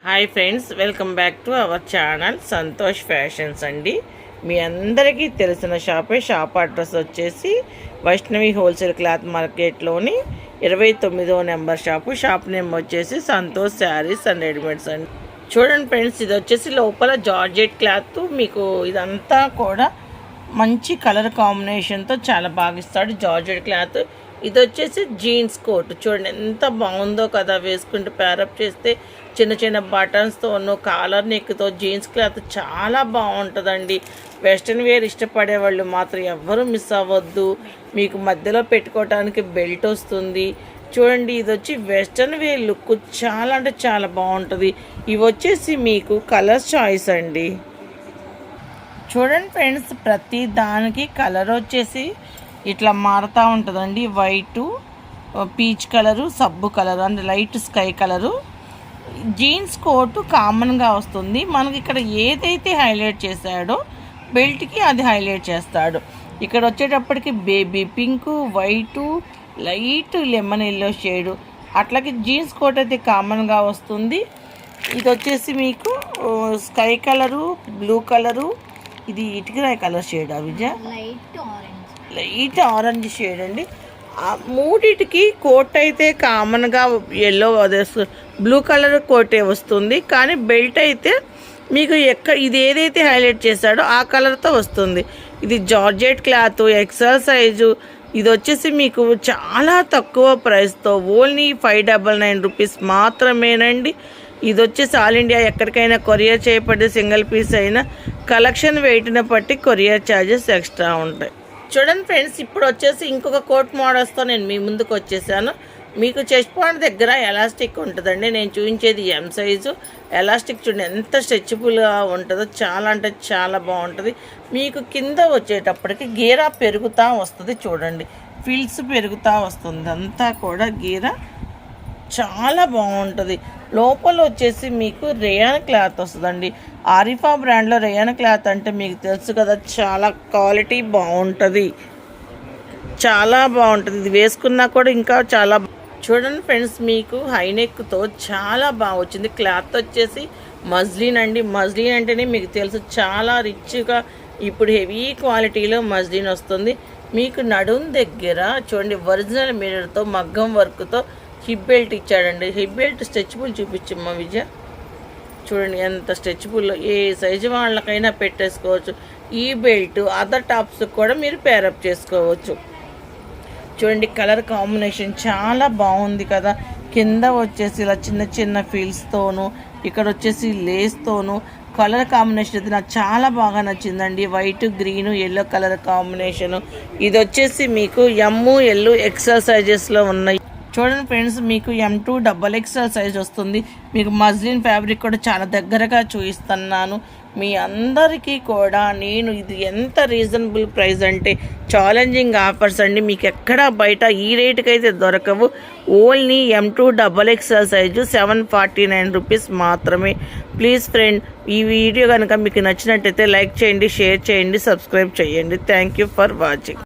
Hi friends, welcome back to our channel Santosh fashions అండి. మీ అందరికీ తెలిసిన షాప్ అడ్రస్ వచ్చేసి వైష్ణవి హోల్సేల్ క్లాత్ మార్కెట్లోని 29వ నెంబర్ షాప్ నేమ్ వచ్చేసి సంతోష్ శారీస్ అండ్ రెడీమేడ్స్ అండి. చూడండి ఫ్రెండ్స్, ఇది వచ్చేసి లోపల జార్జెట్ క్లాత్. మీకు ఇదంతా కూడా మంచి కలర్ కాంబినేషన్తో చాలా బాగా ఇస్తాడు జార్జెట్ క్లాత్. ఇది వచ్చేసి జీన్స్ కోట్. చూడండి ఎంత బాగుందో కదా, వేసుకుంటే ప్యారప్ చేస్తే చిన్న చిన్న బటన్స్తో కాలర్ నెక్తో జీన్స్ క్లాత్ చాలా బాగుంటుందండి. వెస్ట్రన్ వేర్ ఇష్టపడే వాళ్ళు మాత్రం ఎవ్వరూ మిస్ అవ్వద్దు. మీకు మధ్యలో పెట్టుకోవడానికి బెల్ట్ వస్తుంది. చూడండి, ఇది వచ్చి వెస్ట్రన్ వేర్ లుక్ చాలా అంటే చాలా బాగుంటుంది. ఇవి వచ్చేసి మీకు కలర్ చాయిస్ అండి. చూడండి ఫ్రెండ్స్, ప్రతి దానికి కలర్ వచ్చేసి ఇట్లా మారుతూ ఉంటుందండి. వైటు, పీచ్ కలరు, సబ్బు కలరు అంటే light sky colour. Jeans coat కామన్గా వస్తుంది. మనకి ఇక్కడ ఏదైతే హైలైట్ చేశాడో బెల్ట్కి అది హైలైట్ చేస్తాడు. ఇక్కడ వచ్చేటప్పటికి baby pink, white, light lemon yellow shade, అట్లాగే జీన్స్ కోట్ అయితే కామన్గా వస్తుంది. ఇది వచ్చేసి మీకు స్కై కలరు, బ్లూ కలరు, ఇది ఇటుకరాయి కలర్ షేడ్, విజయ లైట్ ఆరెంజ్ షేడ్ అండి. మూడిటికి కోట్ అయితే కామన్గా ఎల్లో అదే బ్లూ కలర్ కోటే వస్తుంది. కానీ బెల్ట్ అయితే మీకు ఇది ఏదైతే హైలైట్ చేశాడో ఆ కలర్తో వస్తుంది. ఇది జార్జెట్ క్లాత్, ఎక్సెల్ సైజు. ఇది వచ్చేసి మీకు చాలా తక్కువ ప్రైస్తో ఓన్లీ 599 రూపీస్ మాత్రమేనండి. ఇది వచ్చేసి ఆల్ ఇండియా ఎక్కడికైనా కొరియర్ చేయబడి సింగిల్ పీస్ అయినా కలెక్షన్ వెయిట్ని బట్టి కొరియర్ ఛార్జెస్ ఎక్స్ట్రా ఉంటాయి. చూడండి ఫ్రెండ్స్, ఇప్పుడు వచ్చేసి ఇంకొక కోట్ మోడల్స్తో నేను మీ ముందుకు వచ్చేసాను. మీకు చెస్ట్ పాయింట్ దగ్గర ఎలాస్టిక్ ఉంటుందండి. నేను చూపించేది ఎం సైజు. ఎలాస్టిక్ చూడండి ఎంత స్ట్రెచబుల్గా ఉంటుందో, చాలా అంటే చాలా బాగుంటుంది. మీకు కింద వచ్చేటప్పటికి గీరా పెరుగుతూ వస్తుంది. చూడండి, ఫిల్స్ పెరుగుతూ వస్తుంది. అంతా కూడా గీరా చాలా బాగుంటుంది. లోపల వచ్చేసి మీకు రేయాన్ క్లాత్ వస్తుందండి. ఆరిఫా బ్రాండ్లో రేయాన్ క్లాత్ అంటే మీకు తెలుసు కదా, చాలా క్వాలిటీ బాగుంటుంది, చాలా బాగుంటుంది. ఇది వేసుకున్నా కూడా ఇంకా చాలా చూడండి ఫ్రెండ్స్, మీకు హైనెక్తో చాలా బాగా వచ్చింది. క్లాత్ వచ్చేసి మజ్లిన్ అండి. మజ్లిన్ అంటేనే మీకు తెలుసు చాలా రిచ్గా ఇప్పుడు హెవీ క్వాలిటీలో మజ్లిన్ వస్తుంది. మీకు నడుం దగ్గర చూడండి ఒరిజినల్ మిర్రర్తో మగ్గం వర్క్తో హిప్ బెల్ట్ ఇచ్చాడండి. హిప్ బెల్ట్ స్ట్రెచబుల్ చూపించమ్మా విజయ. చూడండి ఎంత స్ట్రెచబుల్, ఏ సైజు వాళ్ళకైనా పెట్టేసుకోవచ్చు. ఈ బెల్ట్ అదర్ టాప్స్ కూడా మీరు పేరప్ చేసుకోవచ్చు. చూడండి, కలర్ కాంబినేషన్ చాలా బాగుంది కదా. కింద వచ్చేసి ఇలా చిన్న చిన్న ఫీల్స్తోను, ఇక్కడ వచ్చేసి లేస్తోను కలర్ కాంబినేషన్ అయితే నాకు చాలా బాగా నచ్చిందండి. White, green, yellow colour combination. ఇది వచ్చేసి మీకు ఎమ్, ఎల్, ఎక్సెల్ సైజెస్లో ఉన్నాయి. చూడండి ఫ్రెండ్స్, మీకు M2 XXL సైజ్ వస్తుంది. మీకు మజ్లిన్ ఫ్యాబ్రిక్ కూడా చాలా దగ్గరగా చూపిస్తున్నాను మీ అందరికీ కూడా. నేను ఇది ఎంత రీజనబుల్ ప్రైస్ అంటే ఛాలెంజింగ్ ఆఫర్స్ అండి. మీకు ఎక్కడ బయట ఈ రేటుకి అయితే దొరకవు. Only M2 XXL size 749 rupees మాత్రమే. ప్లీజ్ ఫ్రెండ్, ఈ వీడియో కనుక మీకు నచ్చినట్టయితే లైక్ చేయండి, షేర్ చేయండి, సబ్స్క్రైబ్ చేయండి. Thank you for watching.